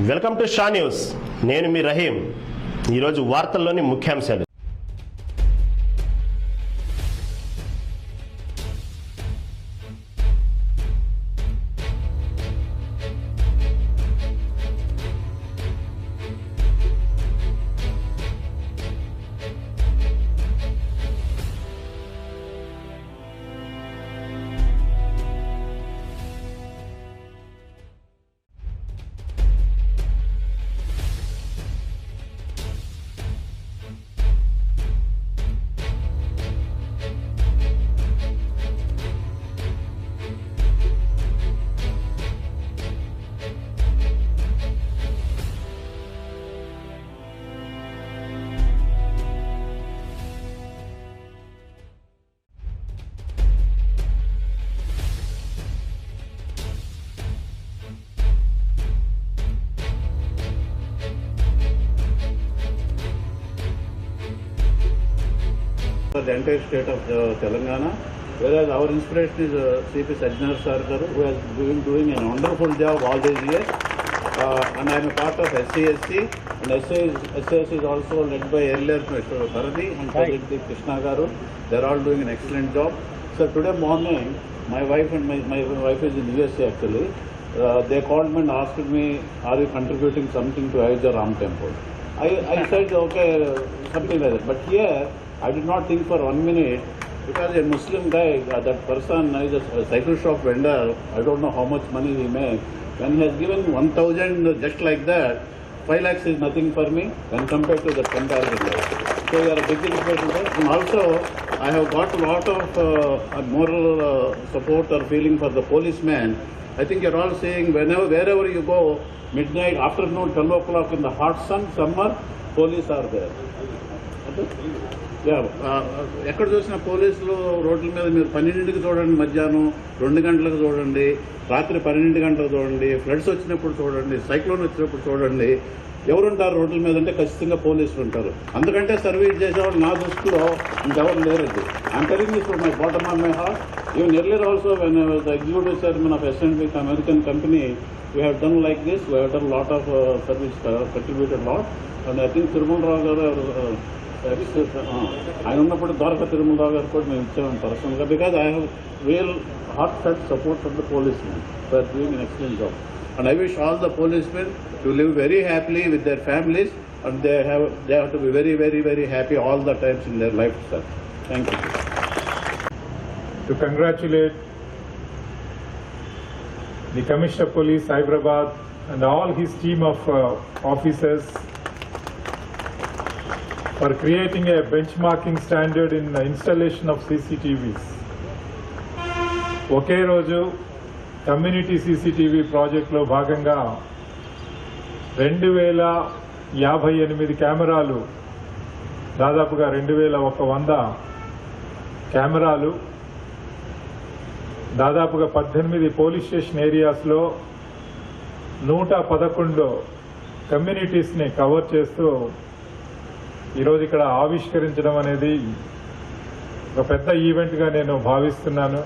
Welcome to Shah news. నేను మీ రహీం. ఈరోజు వార్తల్లోని ముఖ్యాంశాలు. The entire state of Telangana, whereas our inspiration is C.P. Sajjanar Sarkar, who has been doing a wonderful job all these years, and I am a part of SCSC, and SCSC is also led by earlier Mr. Bharati and President Krishna Garu. They are all doing an excellent job. So today morning, my wife and my wife is in USA actually. They called me and asked me, are you contributing something to Ayodhya Ram Temple? I said, okay, something like that. But here, I did not think for 1 minute, because a Muslim guy, that person is a cycle shop vendor, I don't know how much money he makes. When he has given 1,000 just like that, 5 lakhs is nothing for me when compared to the 10,000. So you are a big inspiration. And also, I have got a lot of moral support or feeling for the policeman. I think you are all saying wherever you go, midnight, afternoon, 12 o'clock in the hot sun, summer, police are there. Okay? ఎక్కడ చూసిన పోలీసులు రోడ్ల మీద మీరు 12కి చూడండి, మధ్యాహ్నం 2 గంటలకు చూడండి, రాత్రి 12 గంటలకు చూడండి, ఫ్లడ్స్ వచ్చినప్పుడు చూడండి, సైక్లోన్ వచ్చినప్పుడు చూడండి, ఎవరుంటారు రోడ్ల మీద అంటే ఖచ్చితంగా పోలీసులు ఉంటారు. అందుకంటే సర్వీస్ చేసేవాళ్ళు నా దృష్టిలో ఇంకెవరు లేరండి. I'm telling this from my bottom of my heart. Even earlier also when I was the executive chairman of S&P American company, we have done like this. We have done lot of service, contributed lot, and I think Tirumala Rao garu ఆయన ఉన్నప్పుడు ద్వారకా తిరుమలరావు గారు కూడా మేము ఇచ్చాము పర్సనల్గా, because I have real heart felt support from the policemen who are doing an excellent job. And I wish all the policemen to live very happily with their families, and they have to be very, very, very happy all the times in their life, sir. Thank you. To congratulate the Commissioner of Police, Hyderabad, and all his team of officers for creating a benchmarking standard in the installation of CCTVs. ఒకే రోజు community CCTV ప్రాజెక్టులో భాగంగా 2058 కెమెరాలు, దాదాపుగా 2100 కెమెరాలు, దాదాపుగా 18 police station ఏరియాస్లో 111 కమ్యూనిటీస్ని cover చేస్తూ ఈరోజు ఇక్కడ ఆవిష్కరించడం అనేది ఒక పెద్ద ఈవెంట్గా నేను భావిస్తున్నాను.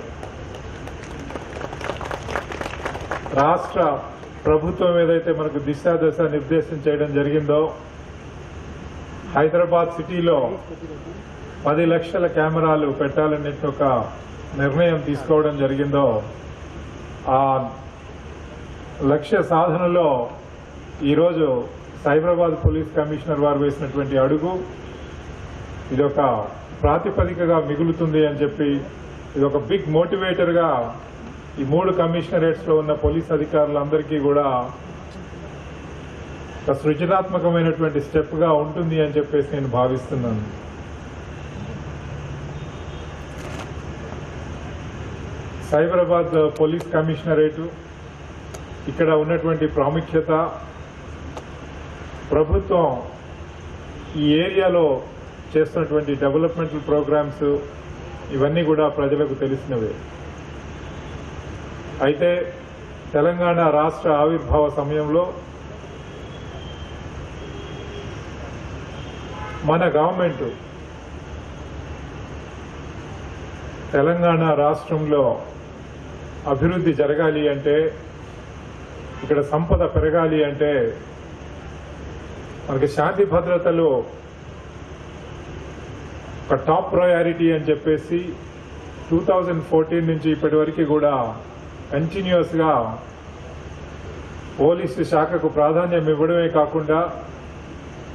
రాష్ట్ర ప్రభుత్వం ఏదైతే మనకు దిశ నిర్దేశం చేయడం జరిగిందో, హైదరాబాద్ సిటీలో 10 లక్షల కెమెరాలు పెట్టాలనే ఒక నిర్ణయం తీసుకోవడం జరిగిందో, ఆ లక్ష్య సాధనలో ఈరోజు సైబరాబాద్ పోలీస్ కమిషనర్ వారు వేసినటువంటి అడుగు ఇది ఒక ప్రాతిపదికగా మిగులుతుంది అని చెప్పి, ఇది ఒక బిగ్ మోటివేటర్గా ఈ 3 కమిషనరేట్స్లో ఉన్న పోలీస్ అధికారులందరికీ కూడా ఒక సృజనాత్మకమైనటువంటి స్టెప్గా ఉంటుంది అని చెప్పేసి నేను భావిస్తున్నాను. సైబరాబాద్ పోలీస్ కమిషనరేటు ఇక్కడ ఉన్నటువంటి ప్రాముఖ్యత, ప్రభుత్వం ఈ ఏరియాలో చేస్తున్నటువంటి డెవలప్మెంటల్ ప్రోగ్రామ్స్ ఇవన్నీ కూడా ప్రజలకు తెలిసినవే. అయితే తెలంగాణ రాష్ట్ర ఆవిర్భావ సమయంలో మన గవర్నమెంట్ తెలంగాణ రాష్ట్రంలో అభివృద్ధి జరగాలి అంటే ఇక్కడ సంపద పెరగాలి అంటే మనకి శాంతి భద్రతలు ఒక టాప్ ప్రయారిటీ అని చెప్పేసి 2014 నుంచి ఇప్పటి వరకు కూడా కంటిన్యూస్ గా పోలీసు శాఖకు ప్రాధాన్యం ఇవ్వడమే కాకుండా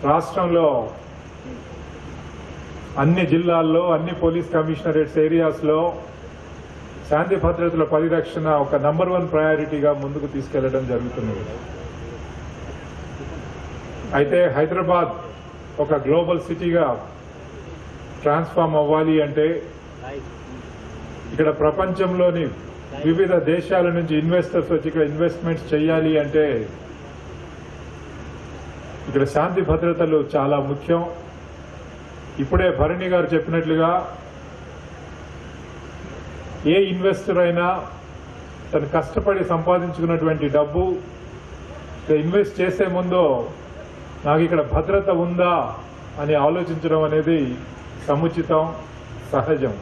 రాష్ట్రంలో అన్ని జిల్లాల్లో అన్ని పోలీస్ కమిషనరేట్స్ ఏరియాస్ లో శాంతి భద్రతల పరిరక్షణ ఒక నంబర్ 1 ప్రయారిటీగా ముందుకు తీసుకెళ్లడం జరుగుతున్నది. అయితే హైదరాబాద్ ఒక గ్లోబల్ సిటీగా ట్రాన్స్ఫార్మ్ అవ్వాలి అంటే ఇక్కడ ప్రపంచంలోని వివిధ దేశాల నుంచి ఇన్వెస్టర్స్ వచ్చి ఇక్కడ ఇన్వెస్ట్మెంట్స్ చేయాలి అంటే ఇక్కడ శాంతి భద్రతలు చాలా ముఖ్యం. ఇప్పుడే భరణి గారు చెప్పినట్లుగా ఏ ఇన్వెస్టర్ అయినా తను కష్టపడి సంపాదించుకున్నటువంటి డబ్బు ఇన్వెస్ట్ చేసే ముందు నాకు ఇక్కడ భద్రత ఉందా అని ఆలోచించడం అనేది సముచితం, సహజం.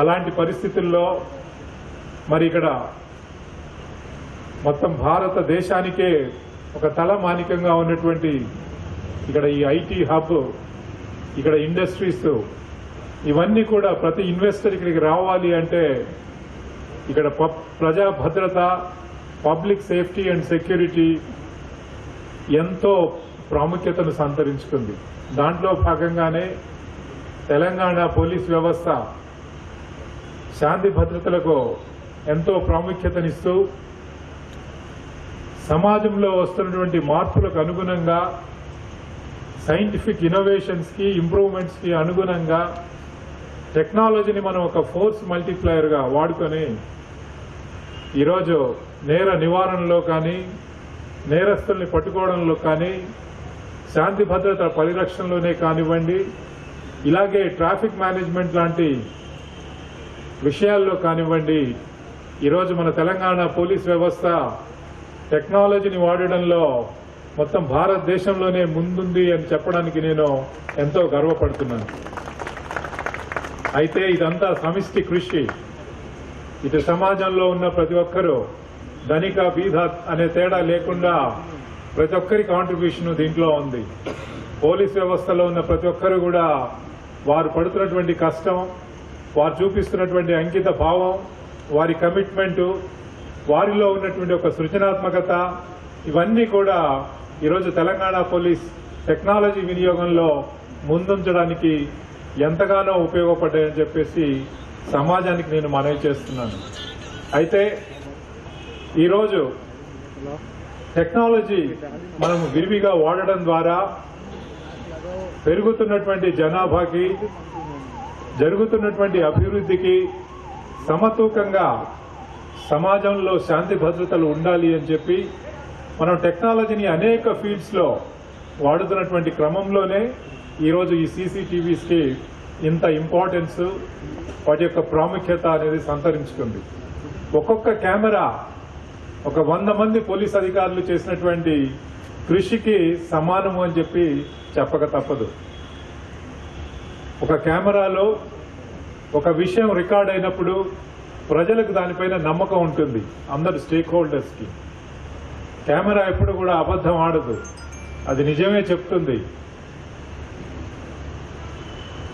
అలాంటి పరిస్థితుల్లో మరి ఇక్కడ మొత్తం భారతదేశానికే ఒక తలమానికంగా ఉన్నటువంటి ఇక్కడ ఈ ఐటీ హబ్, ఇక్కడ ఇండస్ట్రీస్, ఇవన్నీ కూడా ప్రతి ఇన్వెస్టర్ ఇక్కడికి రావాలి అంటే ఇక్కడ ప్రజా భద్రత, పబ్లిక్ సేఫ్టీ అండ్ సెక్యూరిటీ ఎంతో ప్రాముఖ్యతను సంతరించుకుంది. దాంట్లో భాగంగానే తెలంగాణ పోలీస్ వ్యవస్థ శాంతి భద్రతలకు ఎంతో ప్రాముఖ్యతనిస్తూ సమాజంలో వస్తున్నటువంటి మార్పులకు అనుగుణంగా సైంటిఫిక్ ఇన్నోవేషన్స్ కి, ఇంప్రూవ్మెంట్స్ కి అనుగుణంగా టెక్నాలజీని మనం ఒక ఫోర్స్ మల్టిప్లయర్ గా వాడుకొని ఈరోజు నేర నివారణలో కానీ, నేరస్తుల్ని పట్టుకోవడంలో కానీ, శాంతి భద్రత పరిరక్షణలోనే కానివ్వండి, ఇలాగే ట్రాఫిక్ మేనేజ్మెంట్ లాంటి విషయాల్లో కానివ్వండి, ఈరోజు మన తెలంగాణ పోలీస్ వ్యవస్థ టెక్నాలజీని వాడడంలో మొత్తం భారతదేశంలోనే ముందుంది అని చెప్పడానికి నేను ఎంతో గర్వపడుతున్నాను. అయితే ఇదంతా సమిష్టి కృషి. ఇటు సమాజంలో ఉన్న ప్రతి ఒక్కరూ ధనిక బీద అనే తేడా లేకుండా ప్రతి ఒక్కరి కాంట్రిబ్యూషన్ దీంట్లో ఉంది. పోలీస్ వ్యవస్థలో ఉన్న ప్రతి ఒక్కరు కూడా వారు పడుతున్నటువంటి కష్టం, వారు చూపిస్తున్నటువంటి అంకిత భావం, వారి కమిట్మెంటు, వారిలో ఉన్నటువంటి ఒక సృజనాత్మకత, ఇవన్నీ కూడా ఈరోజు తెలంగాణ పోలీస్ టెక్నాలజీ వినియోగంలో ముందుంచడానికి ఎంతగానో ఉపయోగపడ్డాయని చెప్పేసి సమాజానికి నేను మనవి చేస్తున్నాను. అయితే ఈరోజు టెక్నాలజీ మనం విరివిగా వాడడం ద్వారా పెరుగుతున్నటువంటి జనాభాకి, జరుగుతున్నటువంటి అభివృద్ధికి సమతూకంగా సమాజంలో శాంతి భద్రతలు ఉండాలి అని చెప్పి మనం టెక్నాలజీని అనేక ఫీల్డ్స్ లో వాడుతున్నటువంటి క్రమంలోనే ఈరోజు ఈ సీసీటీవీస్ కి ఇంత ఇంపార్టెన్స్, వాటి యొక్క ప్రాముఖ్యత అనేది సంతరించుకుంది. ఒక్కొక్క కెమెరా ఒక 100 మంది పోలీస్ అధికారులు చేసినటువంటి కృషికి సమానము అని చెప్పి చెప్పక తప్పదు. ఒక కెమెరాలో ఒక విషయం రికార్డ్ అయినప్పుడు ప్రజలకు దానిపైన నమ్మకం ఉంటుంది, అందరు స్టేక్ హోల్డర్స్ కి. కెమెరా ఎప్పుడు కూడా అబద్ధం ఆడదు, అది నిజమే చెప్తుంది.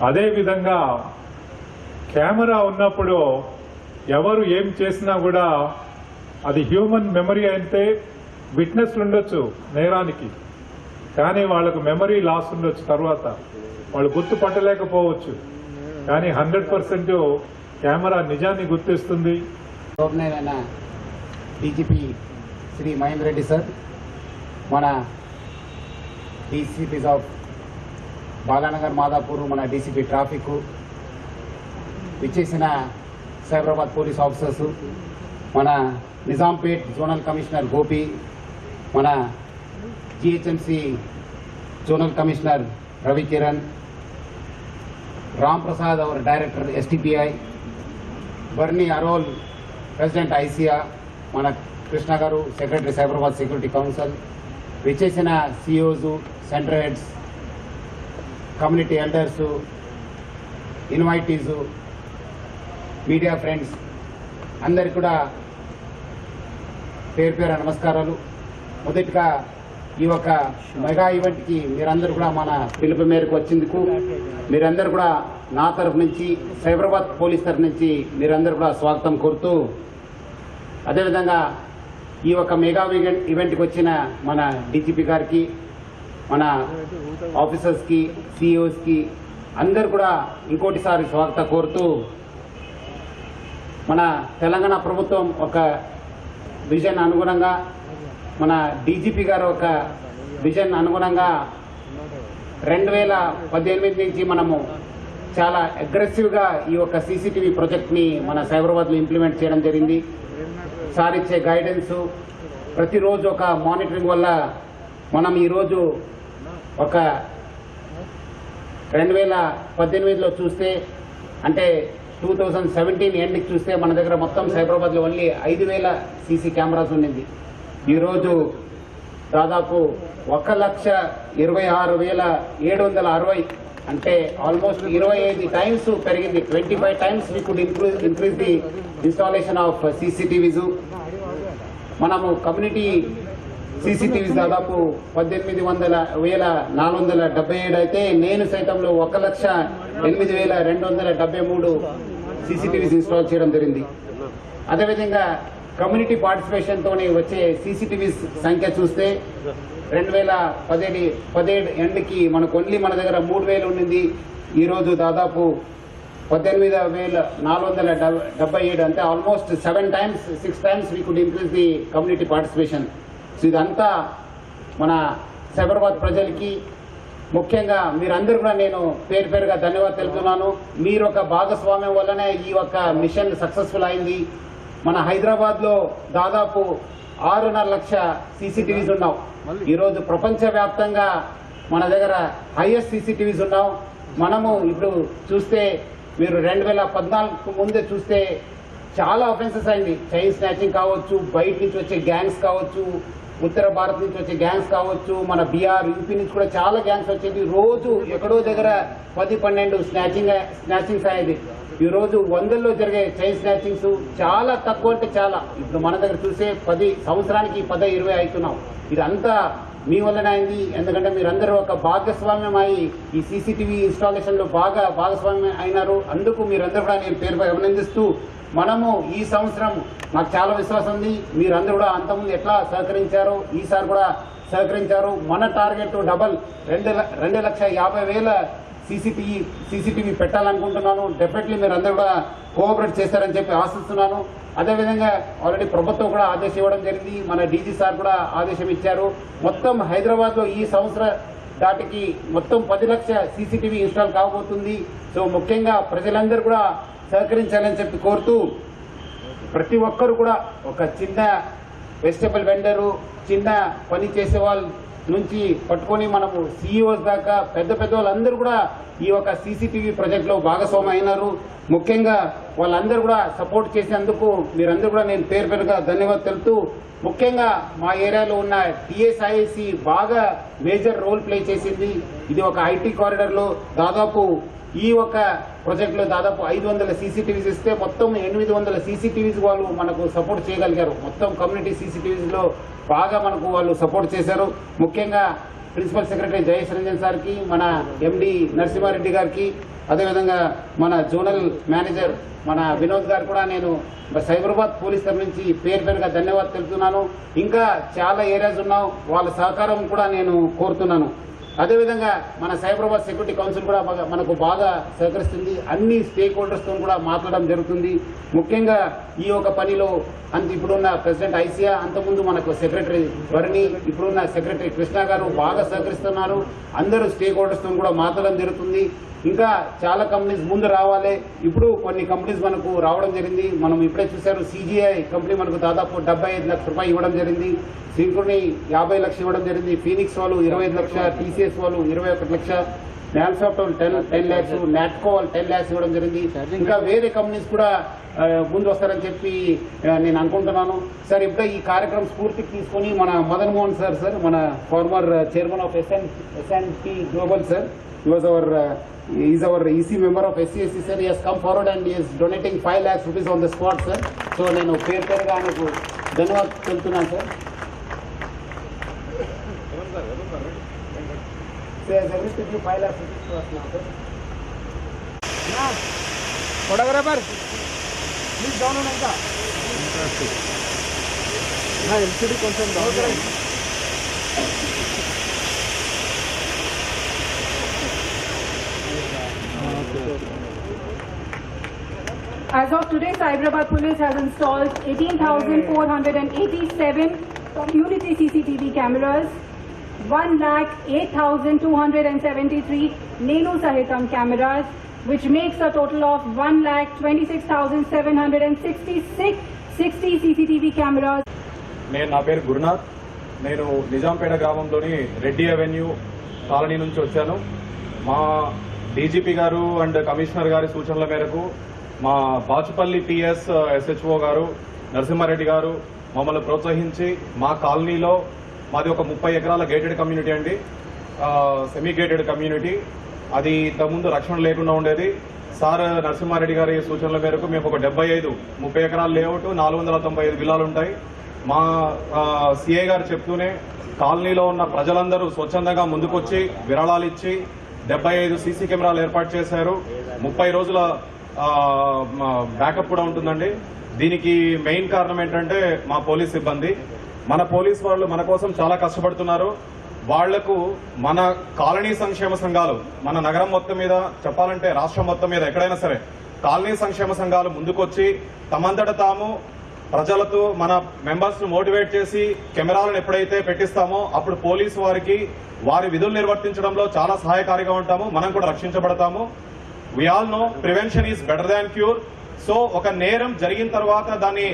అదేవిధంగా కెమెరా ఉన్నప్పుడు ఎవరు ఏం చేసినా కూడా అది హ్యూమన్ మెమరీ అయితే విట్నెస్లు ఉండొచ్చు నేరానికి, కానీ వాళ్ళకు మెమరీ లాస్ ఉండొచ్చు, తర్వాత వాళ్ళు గుర్తుపట్టలేకపోవచ్చు. కానీ 100% కెమెరా నిజాన్ని గుర్తిస్తుంది. డీజీపీ శ్రీ మహేందర్ రెడ్డి సార్, మన డీసీపీస్ ఆఫ్ బాలానగర్, మాదాపూర్, మన డీసీపీ ట్రాఫిక్, విచ్చేసిన సైబరాబాద్ పోలీస్ ఆఫీసర్స్, మన నిజాంపేట్ జోనల్ కమిషనర్ గోపి, మన GHMC zonal commissioner Ravikiran, Ram Prasad our director STPI, Bharani Aroll president HYSEA, మన కృష్ణ గారు సెక్రటరీ సైబరాబాద్ సెక్యూరిటీ కౌన్సిల్, విచ్చేసిన CEOs, centre heads, community elders, invitees, media friends అందరికి కూడా పేరు పేరు నమస్కారాలు. మొదటిగా ఈ యొక్క మెగా ఈవెంట్కి మీరందరూ కూడా మన పిలుపు మేరకు వచ్చిందుకు మీరందరూ కూడా నా తరఫు నుంచి, సైబరాబాద్ పోలీస్ తరఫు నుంచి మీరందరూ కూడా స్వాగతం కోరుతూ, అదేవిధంగా ఈ యొక్క మెగా ఈవెంట్కి వచ్చిన మన డీజీపీ గారికి, మన ఆఫీసర్స్కి, సిఇఓస్కి అందరు కూడా ఇంకోటిసారి స్వాగతం కోరుతూ, మన తెలంగాణ ప్రభుత్వం ఒక విజన్ అనుగుణంగా, మన డీజీపీ గారు ఒక విజన్ అనుగుణంగా 2018 నుంచి మనము చాలా అగ్రెసివ్గా ఈ యొక్క సీసీటీవీ ప్రాజెక్ట్ని మన సైబరాబాద్లో ఇంప్లిమెంట్ చేయడం జరిగింది. సార్ ఇచ్చే గైడెన్సు, ప్రతిరోజు ఒక మానిటరింగ్ వల్ల మనం ఈరోజు ఒక 2018లో చూస్తే, అంటే 2017 ఎండ్కి చూస్తే మన దగ్గర మొత్తం సైబరాబాద్లో ఓన్లీ 5,000 సీసీ కెమెరాస్ ఉండింది. ఈరోజు దాదాపు 1,26,760, అంటే ఆల్మోస్ట్ 25 టైమ్స్ పెరిగింది. 25 times we could increase the installation of CCTVs. మనము కమ్యూనిటీ సీసీటీవీస్ దాదాపు 18,477 అయితే, నేను సైతంలో 1,08,273 సీసీటీవీస్ ఇన్స్టాల్ చేయడం జరిగింది. అదేవిధంగా కమ్యూనిటీ పార్టిసిపేషన్తో వచ్చే సీసీటీవీస్ సంఖ్య చూస్తే 2017 ఎండ్కి మనకు ఓన్లీ మన దగ్గర 3,000 ఉండింది. ఈరోజు దాదాపు 18,477, అంటే almost 6 times we could increase the community participation. So ఇదంతా మన సైబరాబాద్ ప్రజలకి, ముఖ్యంగా మీరందరూ కూడా నేను పేరు పేరుగా ధన్యవాదాలు తెలుపుతున్నాను. మీరు ఒక భాగస్వామ్యం వల్లనే ఈ యొక్క మిషన్ సక్సెస్ఫుల్ అయింది. మన హైదరాబాద్లో దాదాపు 6.5 లక్షల సీసీటీవీస్ ఉన్నాం. ఈరోజు ప్రపంచవ్యాప్తంగా మన దగ్గర హైయెస్ట్ సీసీటీవీస్ ఉన్నాం. మనము ఇప్పుడు చూస్తే, మీరు 2014 ముందే చూస్తే చాలా ఆఫెన్సెస్ అయింది. చైన్ స్నాచింగ్ కావచ్చు, బయట నుంచి వచ్చే గ్యాంగ్స్ కావచ్చు, ఉత్తర భారత్ నుంచి వచ్చే గ్యాంగ్స్ కావచ్చు, మన బీహార్, యూపీ నుంచి కూడా చాలా గ్యాంగ్స్ వచ్చేది. రోజు ఎక్కడో దగ్గర 10-12 స్నాచింగ్స్ అయ్యేది. ఈ రోజు 100లో జరిగే చైన్ స్నాచింగ్స్ చాలా తక్కువ, అంటే చాలా. ఇప్పుడు మన దగ్గర చూసే 10 సంవత్సరానికి 10-20 అవుతున్నాం. ఇదంతా మీ వల్లనే అయింది. ఎందుకంటే మీరందరూ ఒక భాగస్వామ్యం అయి ఈ సీసీటీవీ ఇన్స్టాలేషన్లో బాగా భాగస్వామ్యం అయినారు. అందుకు మీరందరూ కూడా నేను పేరుపై అభినందిస్తూ, మనము ఈ సంవత్సరం నాకు చాలా విశ్వాసం ఉంది, మీరందరూ కూడా అంతకుముందు ఎట్లా సహకరించారో ఈసారి కూడా సహకరించారు. మన టార్గెట్ డబల్ 2,50,000 సీసీటీవీ పెట్టాలనుకుంటున్నాను. డెఫినెట్లీ మీరు అందరూ కూడా కోఆపరేట్ చేస్తారని చెప్పి ఆశిస్తున్నాను. అదేవిధంగా ఆల్రెడీ ప్రభుత్వం కూడా ఆదేశం ఇవ్వడం జరిగింది. మన డీజీ సార్ కూడా ఆదేశం ఇచ్చారు. మొత్తం హైదరాబాద్లో ఈ సంవత్సరం దాటికి మొత్తం 10 లక్షల సీసీటీవీ ఇన్స్టాల్ కాబోతుంది. సో ముఖ్యంగా ప్రజలందరూ కూడా సహకరించాలని చెప్పి కోరుతూ, ప్రతి ఒక్కరు కూడా ఒక చిన్న వెజిటబుల్ వెండరు, చిన్న పని చేసే వాళ్ళు నుంచి పట్టుకొని మనము సిఇఓస్ దాకా పెద్ద వాళ్ళందరూ కూడా ఈ యొక్క సీసీటీవీ ప్రాజెక్ట్లో భాగస్వామి అయినారు. ముఖ్యంగా వాళ్ళందరూ కూడా సపోర్ట్ చేసేందుకు మీరందరూ కూడా నేను పేరు పేరుగా ధన్యవాదాలు తెలుపుతూ, ముఖ్యంగా మా ఏరియాలో ఉన్న టీఎస్ఐసి బాగా మేజర్ రోల్ ప్లే చేసింది. ఇది ఒక ఐటీ కారిడార్లో దాదాపు ఈ ఒక ప్రాజెక్టులో దాదాపు 500 సీసీటీవీస్ ఇస్తే మొత్తం 800 సీసీటీవీస్ వాళ్ళు మనకు సపోర్ట్ చేయగలిగారు. మొత్తం కమ్యూనిటీ సీసీటీవీస్లో బాగా మనకు వాళ్ళు సపోర్ట్ చేశారు. ముఖ్యంగా ప్రిన్సిపల్ సెక్రటరీ జయేష్ రంజన్ సార్కి, మన ఎండి నరసింహారెడ్డి గారికి, అదేవిధంగా మన జోనల్ మేనేజర్ మన వినోద్ గారు కూడా నేను సైబరాబాద్ పోలీస్ తరఫు నుంచి పేరు పేరుగా ధన్యవాదాలు తెలుపుతున్నాను. ఇంకా చాలా ఏరియాస్ ఉన్నాం, వాళ్ళ సహకారం కూడా నేను కోరుతున్నాను. అదేవిధంగా మన సైబరాబాద్ సెక్యూరిటీ కౌన్సిల్ కూడా మనకు బాగా సహకరిస్తుంది. అన్ని స్టేక్ హోల్డర్స్తో కూడా మాట్లాడడం జరుగుతుంది. ముఖ్యంగా ఈ యొక్క పనిలో ఇప్పుడున్న ప్రెసిడెంట్ ఐసియా, అంతకుముందు మనకు సెక్రటరీ వరుణి, ఇప్పుడున్న సెక్రటరీ కృష్ణ గారు బాగా సహకరిస్తున్నారు. అందరూ స్టేక్ హోల్డర్స్తో కూడా మాట్లాడడం జరుగుతుంది. ఇంకా చాలా కంపెనీస్ ముందు రావాలి. ఇప్పుడు కొన్ని కంపెనీస్ మనకు రావడం జరిగింది. మనం ఇప్పుడే చూశారు, సిజిఐ కంపెనీ మనకు దాదాపు 75 లక్షల రూపాయలు ఇవ్వడం జరిగింది. సింక్రోని 50 లక్షలు ఇవ్వడం జరిగింది. ఫీనిక్స్ వాళ్ళు 25 లక్ష, టీసీఎస్ వాళ్ళు 21 లక్ష. నాల్సాఫ్ట్ వాళ్ళు 10 lakhs, నాట్కో వాళ్ళు 10 lakhs ఇవ్వడం జరిగింది. ఇంకా వేరే కంపెనీస్ కూడా ముందు వస్తారని చెప్పి నేను అనుకుంటున్నాను. సార్ ఇప్పుడే ఈ కార్యక్రమం స్ఫూర్తికి తీసుకొని మన మదన్ మోహన్ సార్ మన former chairman of S&P Global sir, is our EC member of SCSC sir. He has come forward and he is donating 5 lakhs rupees on the spot sir. So నేను పేరుగా ఆయనకు ధన్యవాదాలు తెలుపుతున్నాను sir. Everything 5 lakhs rupees to us now, sir. Photographer, please down on Anka. LCD కొంచెం down. As of today, Hyderabad Police has installed 18,487 community CCTV cameras, 1,08,273 Nenu Sahitam cameras, which makes a total of 1,26,760 CCTV cameras. నా పేరు గురునాథ్. నేను నిజాంపేట గ్రామంలోని Reddy avenue colony నుంచి వచ్చాను. మా DGP గారు and commissioner గారి సూచనల మేరకు మా బాచుపల్లి PS SHO గారు నరసింహారెడ్డి గారు మమ్మల్ని ప్రోత్సహించి మా కాలనీలో, మాది ఒక 30 ఎకరాల గేటెడ్ కమ్యూనిటీ అండి, సెమీ గేటెడ్ కమ్యూనిటీ. అది ఇంతకుముందు రక్షణ లేకుండా ఉండేది. సార్ నరసింహారెడ్డి గారి సూచనల మేరకు మేము ఒక 30 ఎకరాల లేఅవుట్, 495 విల్లాలు ఉంటాయి. మా సిఐ గారు చెప్తూనే కాలనీలో ఉన్న ప్రజలందరూ స్వచ్ఛందంగా ముందుకొచ్చి విరాళాలు ఇచ్చి 75 సీసీ కెమెరాలు ఏర్పాటు చేశారు. 30 రోజుల బ్యాకప్ కూడా ఉంటుందండి. దీనికి మెయిన్ కారణం ఏంటంటే మా పోలీస్ సిబ్బంది. మన పోలీస్ వాళ్ళు మన కోసం చాలా కష్టపడుతున్నారు. వాళ్లకు మన కాలనీ సంక్షేమ సంఘాలు, మన నగరం మొత్తం మీద చెప్పాలంటే రాష్ట్రం మొత్తం మీద ఎక్కడైనా సరే కాలనీ సంక్షేమ సంఘాలు ముందుకొచ్చి తమంతట తాము ప్రజలతో మన మెంబర్స్ ను మోటివేట్ చేసి కెమెరాలను ఎప్పుడైతే పెట్టిస్తామో అప్పుడు పోలీసు వారికి వారి విధులు నిర్వర్తించడంలో చాలా సహాయకారిగా ఉంటాము. మనం కూడా రక్షించబడతాము. We all know prevention is better than cure. So ఒక నేరం జరిగిన తర్వాత దాన్ని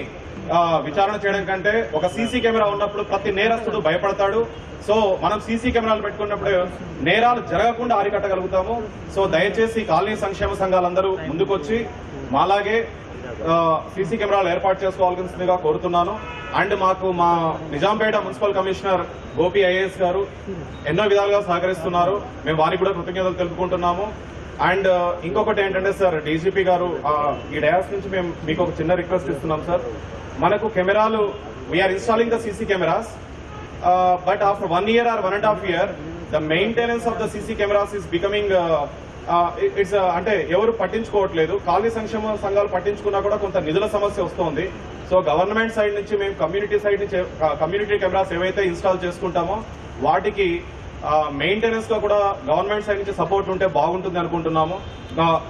విచారణ చేయడం కంటే ఒక సీసీ కెమెరా ఉన్నప్పుడు ప్రతి నేరస్తుడు భయపడతాడు. సో మనం సీసీ కెమెరాలు పెట్టుకున్నప్పుడు నేరాలు జరగకుండా అరికట్టగలుగుతాము. సో దయచేసి కాలనీ సంక్షేమ సంఘాలందరూ ముందుకొచ్చి మాలాగే సీసీ కెమెరాలు ఏర్పాటు చేసుకోవాల్సిందిగా కోరుతున్నాను. అండ్ మాకు మా Nizampet municipal commissioner Gopi IAS గారు ఎన్నో విధాలుగా సహకరిస్తున్నారు. మేము వారికి కూడా కృతజ్ఞతలు తెలుపుకుంటున్నాము. అండ్ ఇంకొకటి ఏంటంటే సార్, డీజీపీ గారు ఈ డయాస్ నుంచి మేము మీకు ఒక చిన్న రిక్వెస్ట్ ఇస్తున్నాం సార్. మనకు కెమెరాలు, we are installing the CC cameras, but after 1 year or 1.5 years the maintenance of the CC cameras is becoming its అంటే ఎవరు పట్టించుకోవట్లేదు. కాలనీ సంక్షేమ సంఘాలు పట్టించుకున్నా కూడా కొంత నిధుల సమస్య వస్తుంది. సో గవర్నమెంట్ సైడ్ నుంచి మేము కమ్యూనిటీ సైడ్ నుంచి కమ్యూనిటీ కెమెరాస్ ఏవైతే ఇన్స్టాల్ చేసుకుంటామో వాటికి మెయింటెనెన్స్ లో కూడా గవర్నమెంట్ సైడ్ నుంచి సపోర్ట్ ఉంటే బాగుంటుంది అనుకుంటున్నాము.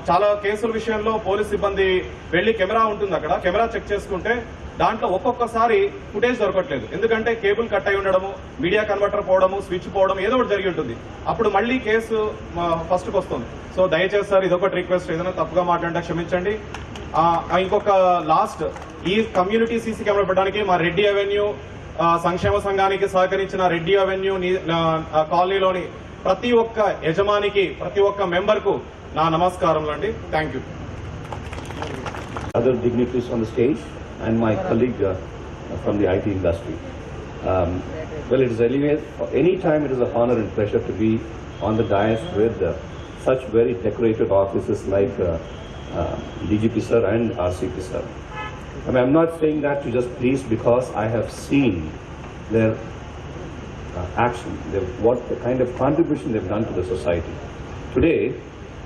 చాలా కేసుల విషయంలో పోలీస్ సిబ్బంది వెళ్లి కెమెరా ఉంటుంది అక్కడ, కెమెరా చెక్ చేసుకుంటే దాంట్లో ఒక్కొక్కసారి ఫుటేజ్ దొరకట్లేదు. ఎందుకంటే కేబుల్ కట్ అయి ఉండడము, మీడియా కన్వర్టర్ పోవడము, స్విచ్ పోవడం ఏదో ఒకటి జరిగి ఉంటుంది. అప్పుడు మళ్ళీ కేసు ఫస్ట్కి వస్తుంది. సో దయచేసి సార్ ఇదొకటి రిక్వెస్ట్, ఏదైనా తప్పుగా మాట్లాడితే క్షమించండి. ఇంకొక లాస్ట్, ఈ కమ్యూనిటీ సీసీ కెమెరా పెట్టడానికి మా రెడ్డి అవెన్యూ సంక్షేమ సంఘానికి సహకరించిన రెడ్డి అవెన్యూ కాలనీలోని ప్రతి ఒక్క యజమానికి, ప్రతి ఒక్క మెంబర్ కు నా నమస్కారం అండి. Thank you. Other dignitaries on the stage and my colleague from the IT industry. Well, it is anyway, any time it is a honor and pleasure to be on the dais with such very decorated officers like DGP sir and RCP sir. I mean, I'm not saying that to just please, because I have seen their action, what the kind of contribution they've done to the society. Today,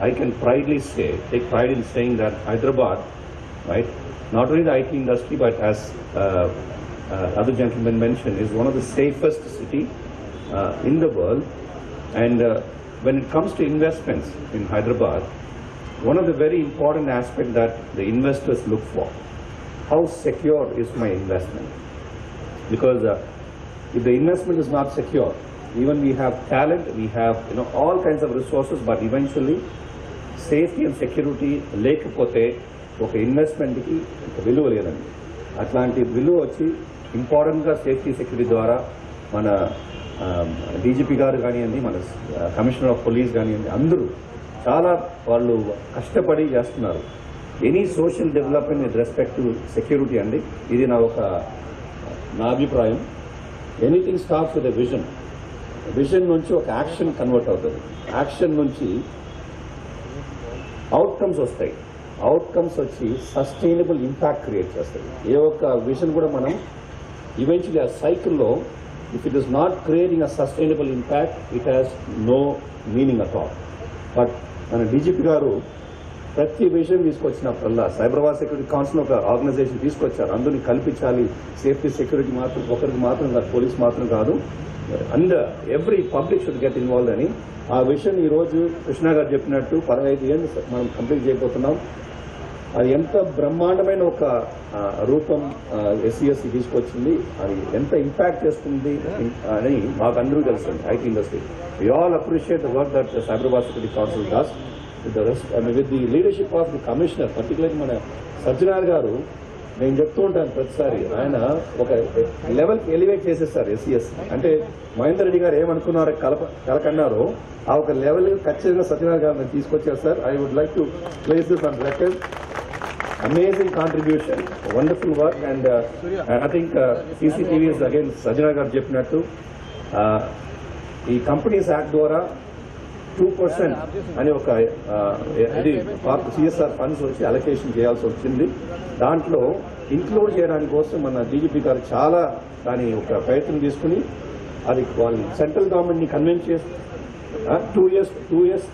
I can proudly say, take pride in saying that Hyderabad, right, not only the IT industry, but as other gentlemen mentioned, is one of the safest city in the world. And when it comes to investments in Hyderabad, one of the very important aspects that the investors look for, how secure is my investment? Because if the investment is not secure, even we have talent, we have all kinds of resources, but eventually safety and security లేకపోతే ఒక ఇన్వెస్ట్మెంట్కి విలువ లేదండి. అట్లాంటి విలువ వచ్చి ఇంపార్టెంట్గా safety security ద్వారా మన డీజీపీ గారు కానివ్వండి, మన కమిషనర్ ఆఫ్ పోలీస్ కానివ్వండి, అందరూ చాలా వాళ్ళు కష్టపడి చేస్తున్నారు. Any social development with respect to security అండి, ఇది నా అభిప్రాయం. Anything starts with a vision నుంచి ఒక యాక్షన్ కన్వర్ట్ అవుతుంది. యాక్షన్ నుంచి అవుట్కమ్స్ వస్తాయి. అవుట్కమ్స్ వచ్చి సస్టైనబుల్ ఇంపాక్ట్ క్రియేట్ చేస్తాయి. ఏ ఒక్క విజన్ కూడా మనం ఈవెన్చువల్లీ ఆ సైకిల్లో if it is not creating a sustainable impact, it has no meaning at all. But మన డీజీపీ గారు ప్రతి విషయం తీసుకొచ్చినప్పుడల్లా సైబరాబాద్ సెక్యూరిటీ కౌన్సిల్ ఒక ఆర్గనైజేషన్ తీసుకొచ్చారు. అందరినీ కల్పించాలి, సేఫ్టీ సెక్యూరిటీ మాత్రం ఒకరికి మాత్రం కాదు, పోలీస్ మాత్రం కాదు, and every public should get involve అని ఆ విషయం ఈరోజు కృష్ణ గారు చెప్పినట్టు 15 ఏళ్ళు మనం కంప్లీట్ చేయబోతున్నాం. అది ఎంత బ్రహ్మాండమైన ఒక రూపం ఎస్సీఎస్సీ తీసుకొచ్చింది, అది ఎంత ఇంపాక్ట్ చేస్తుంది అని మాకు అందరూ తెలుస్తుంది. IT industry we all appreciate the work that Cyberabad security council does with the leadership of the commissioner. Particularly మన సజ్జనార్ గారు, నేను చెప్తూ ఉంటాను ప్రతిసారి, ఆయన ఒక లెవెల్కి ఎలివేట్ చేసేస్తారు ఎస్సీఎస్. అంటే మహేందర్ రెడ్డి గారు ఏమనుకున్నారో కలకన్నారో ఆ ఒక లెవెల్ ఖచ్చితంగా సత్యనారాయణ గారిని తీసుకొచ్చారు sir. I would like to place this on record. Amazing contribution, wonderful work. And I think CCTV is again Satyanarayana garu చెప్పినట్టు ఈ కంపెనీస్ యాక్ట్ ద్వారా 2% అని ఒక ఇది సిఎస్ఆర్ ఫండ్స్ వచ్చి అలొకేషన్ చేయాల్సి వచ్చింది. దాంట్లో ఇంక్లూడ్ చేయడానికి కోసం మన డీజీపీ గారు చాలా దాని ఒక ప్రయత్నం తీసుకుని అది వాళ్ళు సెంట్రల్ గవర్నమెంట్ని కన్విన్స్ చేసి 2 years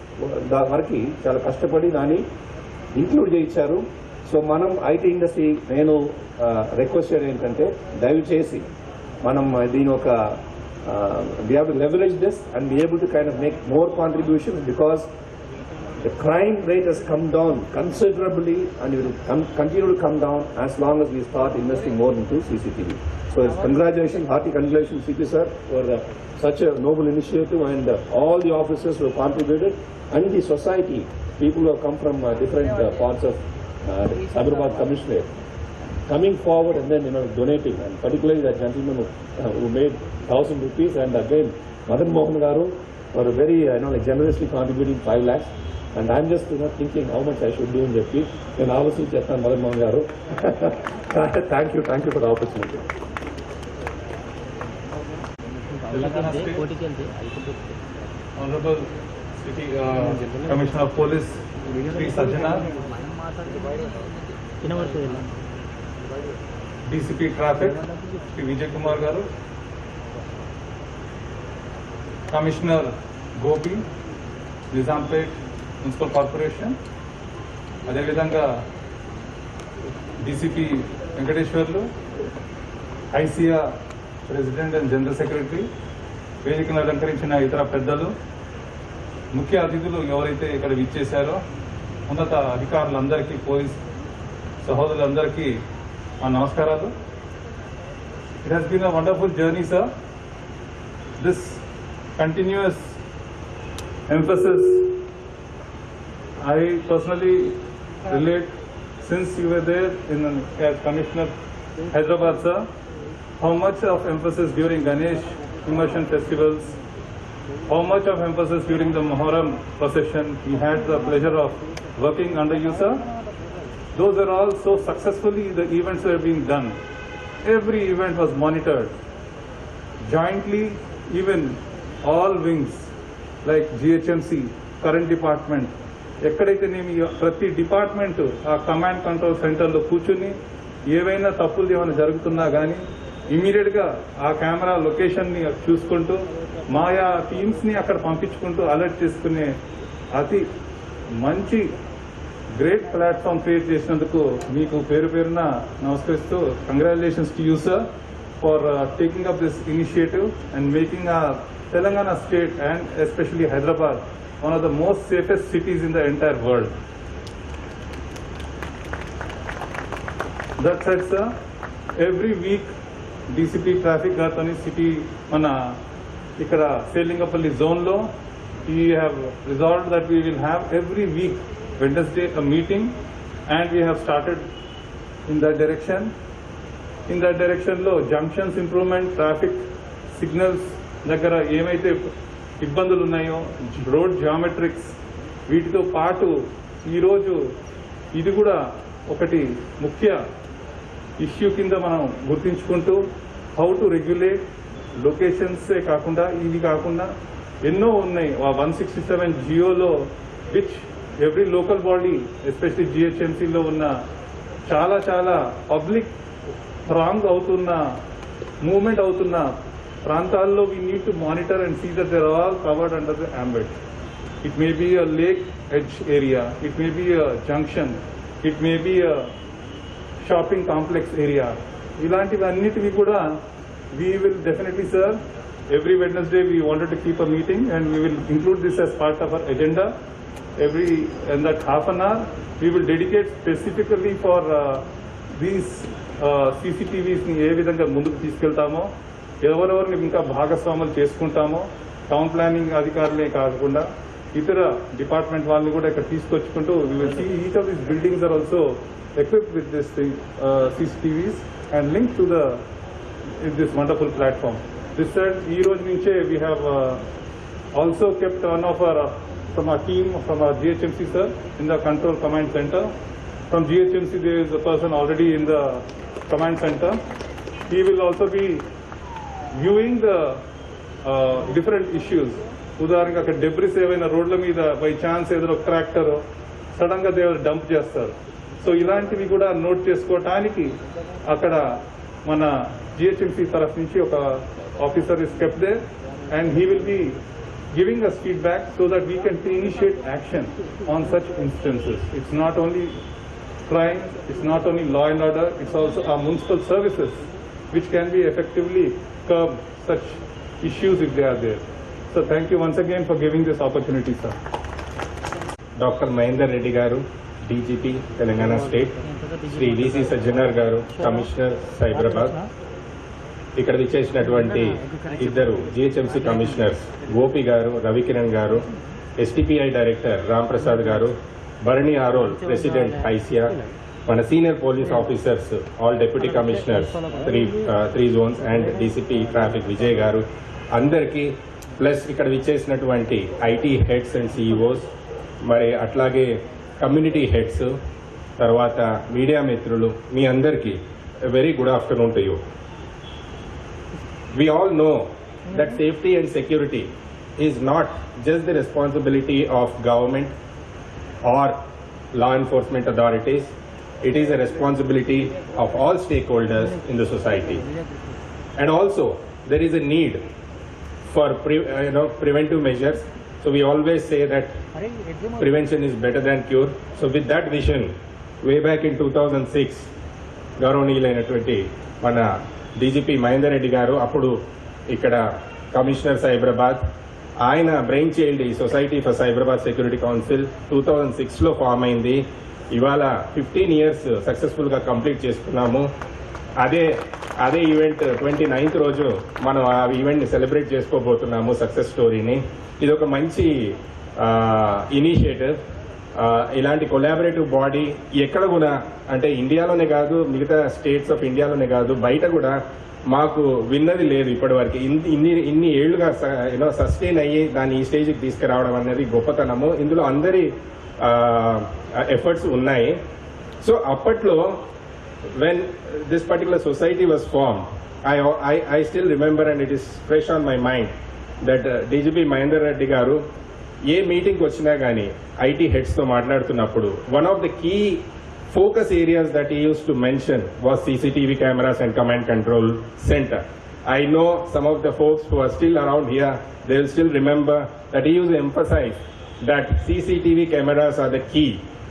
వరకు చాలా కష్టపడి దాన్ని ఇంక్లూడ్ చేయించారు. సో మనం ఐటీ ఇండస్ట్రీ నేను రిక్వెస్ట్ చేయడం ఏంటంటే దయచేసి మనం దీని ఒక we have to leverage this and be able to kind of make more contributions, because the crime rate has come down considerably and it will continue to come down as long as we start investing more into CCTV. So it's congratulations, hearty congratulations CP sir for such a noble initiative, and all the officers who have contributed and the society, people who have come from different parts of Hyderabad Commissioner, coming forward and then donating, and particularly that gentleman who made 1,000 rupees, and again Madan Mohan Garu for very generously contributing 5 lakhs, and I'm just thinking how much I should do in Jappi, and obviously Chestan Madan Mohan Garu. Thank you for the opportunity. Honorable City Commissioner of Police Sri Sajjana, DCP Traffic Sri Vijay Kumar Garu, Commissioner Gopi, Nizampet Municipal Corporation, అదేవిధంగా DCP Venkateswarlu, ICA president and general secretary, వేదికను అలంకరించిన ఇతర పెద్దలు, ముఖ్య అతిథులు ఎవరైతే ఇక్కడ విచ్చేశారో, ఉన్నత అధికారులందరికీ, పోలీస్ సహోదరులందరికీ మా నమస్కారాలు. It has been a wonderful journey sir. This continuous emphasis, I personally relate since you were there as Commissioner Hyderabad sir, how much of emphasis during Ganesh immersion festivals, how much of emphasis during the Muharram procession we had the pleasure of working under you sir. Those are all so successfully the events were being done. Every event was monitored jointly, even all wings like GHMC, current department, ఎక్కడైతే నేను ప్రతి department ఆ command control సెంటర్లో కూర్చుని ఏవైనా తప్పులు ఏమైనా జరుగుతున్నా కానీ ఇమీడియట్గా ఆ కెమెరా లొకేషన్ని చూసుకుంటూ మాయా టీమ్స్ని అక్కడ పంపించుకుంటూ అలర్ట్ చేసుకునే అతి మంచి గ్రేట్ ప్లాట్ఫామ్ క్రియేట్ చేసినందుకు మీకు పేరు పేరున నమస్కరిస్తూ congratulations to you sir for taking up this initiative and making Telangana state and especially Hyderabad one of the most safest cities in the entire world. That said sir, every week DCP traffic Gatani city mana ikkada Selingapalli zone lo we have resolved that we will have every week Wednesday a meeting, and we have started in that direction. In that direction lo junctions improvement, traffic signals దగ్గర ఏమైతే ఇబ్బందులు ఉన్నాయో road జియోమెట్రిక్స్ వీటితో పాటు ఈరోజు ఇది కూడా ఒకటి ముఖ్య ఇష్యూ కింద మనం గుర్తించుకుంటూ హౌ టు రెగ్యులేట్ లొకేషన్సే కాకుండా ఇవి కాకుండా ఎన్నో ఉన్నాయి 167 జియోలో which every local body especially జిహెచ్ఎంసీలో ఉన్న చాలా చాలా పబ్లిక్ స్ట్రాంగ్ అవుతున్న మూవ్మెంట్ అవుతున్న ప్రాంతాల్లో we need to monitor and see that they are all covered under the ambit. It may be a lake edge area, it may be a junction, it may be a shopping complex area. ఇలాంటివన్నిటివి కూడా we will definitely, sir, every Wednesday we wanted to keep a meeting and we will include this as part of our agenda. In that half an hour we will dedicate specifically for these CCTVs ని ఏ విధంగా ముందుకు తీసుకెళ్తామో, ఎవరెవరిని ఇంకా భాగస్వాములు చేసుకుంటామో, town planning అధికారులే కాకుండా ఇతర డిపార్ట్మెంట్ వాళ్ళని కూడా ఇక్కడ తీసుకొచ్చుకుంటూ we will see each of these buildings are also equipped with this CCTVs and linked to this wonderful platform. This said, ఈ రోజు నుంచే we have also kept one of our from our team from our GHMC, sir, in the control command center. From GHMC there is a person already in the command center. He will also be viewing the different issues. ఉదాహరణకు అక్కడ debris ఏవైనా రోడ్ల మీద by chance ఏదైనా ఒక tractor sudden గా దేవర్ dump చేస్తారు. So ఇలాంటివి కూడా నోట్ చేసుకోవటానికి అక్కడ మన జిహెచ్ఎంసీ తరఫు నుంచి ఒక officer is kept there and he will be giving us feedback so that we can initiate action on such instances. It's not only crime, it's not only law and order, it's also our municipal services which can be effectively curb such issues if they are there. So thank you once again for giving this opportunity, sir. Doctor Mahender Reddy గారు, DGP Telangana state, Shri VC Sajjanar గారు, commissioner Cyberabad, ఇక్కడ విచ్చేసినటువంటి ఇద్దరు GHMC commissioners Gopi గారు, రవికిరణ్ గారు, STPI director Ram Prasad గారు, Bharani ఆరోల్ president HYSEA, మన senior police officers all deputy commissioners three Jones and DCP traffic Vijay గారు, అందరికీ ప్లస్ ఇక్కడ విచ్చేసినటువంటి ఐటీ హెడ్స్ అండ్ సిఇఓస్, మరి అట్లాగే కమ్యూనిటీ హెడ్స్, తర్వాత మీడియా మిత్రులు, మీ అందరికీ very good afternoon to you. We all know that safety and security is not just the responsibility of government or law enforcement authorities. It is a responsibility of all stakeholders in the society. And also, there is a need for preventive measures. So we always say that prevention is better than cure. So with that vision, way back in 2006, గౌరవనీయులైనటువంటి మన DGP Mahender Reddy గారు, అప్పుడు ఇక్కడ commissioner Cyberabad, ఆయన brain child ఈ society for Cyberabad security council 2006లో form అయింది. ఇవాళ 15 years సక్సెస్ఫుల్గా కంప్లీట్ చేసుకున్నాము. అదే ఈవెంట్ 29th రోజు మనం ఆ ఈవెంట్ని సెలబ్రేట్ చేసుకోబోతున్నాము, సక్సెస్ స్టోరీని. ఇది ఒక మంచి ఇనిషియేటివ్. ఇలాంటి కొలాబరేటివ్ బాడీ ఎక్కడ కూడా, అంటే ఇండియాలోనే కాదు, మిగతా స్టేట్స్ ఆఫ్ ఇండియాలోనే కాదు, బయట కూడా మాకు విన్నది లేదు ఇప్పటి వరకు. ఇన్ని ఏళ్లుగా సస్టైన్ అయ్యి దాన్ని ఈ స్టేజ్కి తీసుకురావడం అనేది గొప్పతనము. ఇందులో అందరి ఎఫర్ట్స్ ఉన్నాయి. సో అప్పట్లో when this particular society was formed, I still remember and it is fresh on my mind that DGP Mahender Reddy గారు ఏ మీటింగ్కి వచ్చినా కానీ ఐటీ హెడ్స్తో మాట్లాడుతున్నప్పుడు one of the key focus areas that he used to mention was CCTV cameras and command control center. I know some of the folks who are still around here, they will still remember that he used to emphasize that CCTV cameras are the key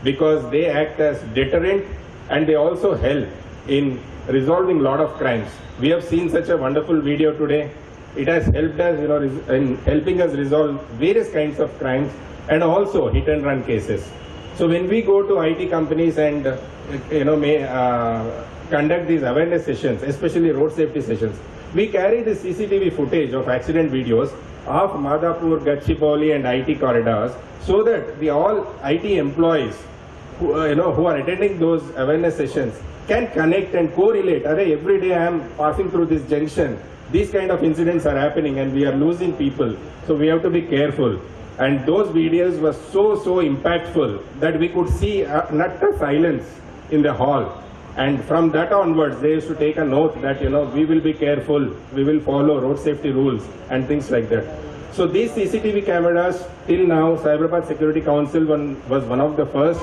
because they act as deterrent and they also help in resolving a lot of crimes. We have seen such a wonderful video today. It has helped us, in helping us resolve various kinds of crimes and also hit and run cases. So when we go to IT companies and conduct these awareness sessions, especially road safety sessions, we carry the CCTV footage of accident videos of Madhapur, Gachipoli and IT corridors so that the all IT employees who are attending those awareness sessions can connect and correlate. Every day I am passing through this junction. These kind of incidents are happening and we are losing people. So we have to be careful. And those videos were so impactful that we could see utter silence in the hall. And from that onwards, they used to take an oath that, we will be careful, we will follow road safety rules and things like that. So these CCTV cameras, till now, Cyberabad Security Council was one of the first,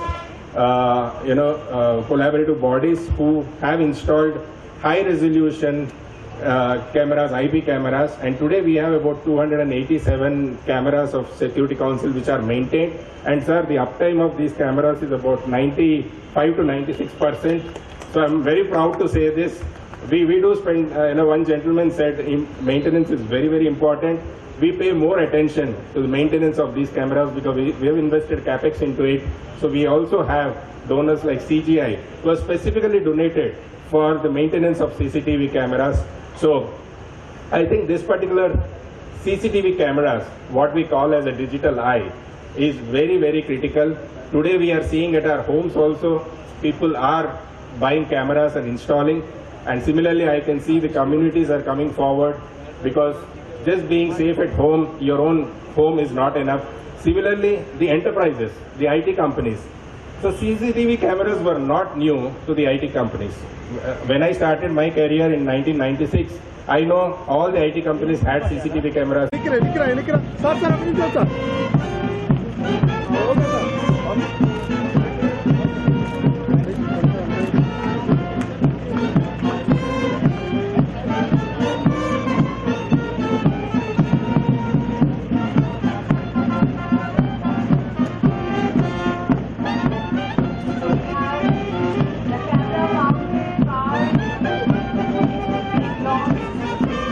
collaborative bodies who have installed high resolution cameras, IP cameras, and today we have about 287 cameras of Security Council which are maintained. And sir, the uptime of these cameras is about 95 to 96%. So I'm very proud to say this. We do spend, one gentleman said maintenance is very important. We pay more attention to the maintenance of these cameras because we have invested capex into it. So we also have donors like CGI who have specifically donated for the maintenance of CCTV cameras. So I think this particular CCTV cameras, what we call as a digital eye, is very critical. Today we are seeing at our homes also, people are buying cameras and installing. And similarly, I can see the communities are coming forward because just being safe at home, your own home is not enough. Similarly, the enterprises, the IT companies. So CCTV cameras were not new to the IT companies. When I started my career in 1996, I know all the IT companies had CCTV cameras.